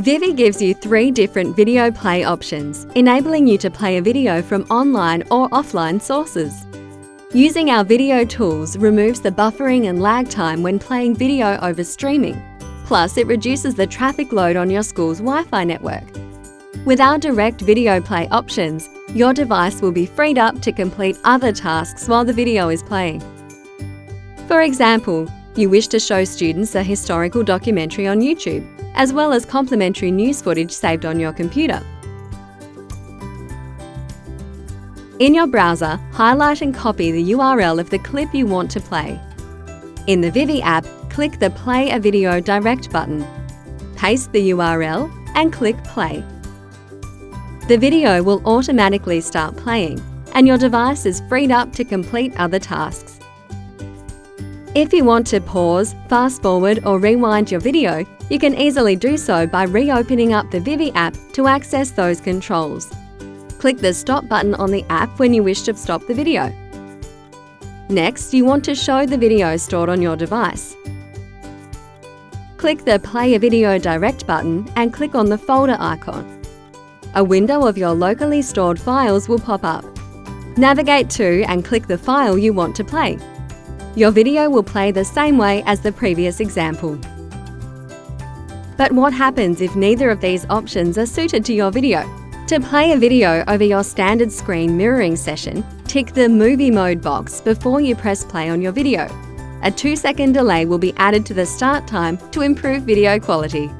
Vivi gives you 3 different video play options, enabling you to play a video from online or offline sources. Using our video tools removes the buffering and lag time when playing video over streaming. Plus, it reduces the traffic load on your school's Wi-Fi network. With our direct video play options, your device will be freed up to complete other tasks while the video is playing. For example, you wish to show students a historical documentary on YouTube, as well as complimentary news footage saved on your computer. In your browser, highlight and copy the URL of the clip you want to play. In the Vivi app, click the Play a Video Direct button. Paste the URL and click Play. The video will automatically start playing, and your device is freed up to complete other tasks. If you want to pause, fast forward or rewind your video, you can easily do so by reopening up the Vivi app to access those controls. Click the Stop button on the app when you wish to stop the video. Next, you want to show the video stored on your device. Click the Play a Video Direct button and click on the folder icon. A window of your locally stored files will pop up. Navigate to and click the file you want to play. Your video will play the same way as the previous example. But what happens if neither of these options are suited to your video? To play a video over your standard screen mirroring session, tick the Movie Mode box before you press play on your video. A 2-second delay will be added to the start time to improve video quality.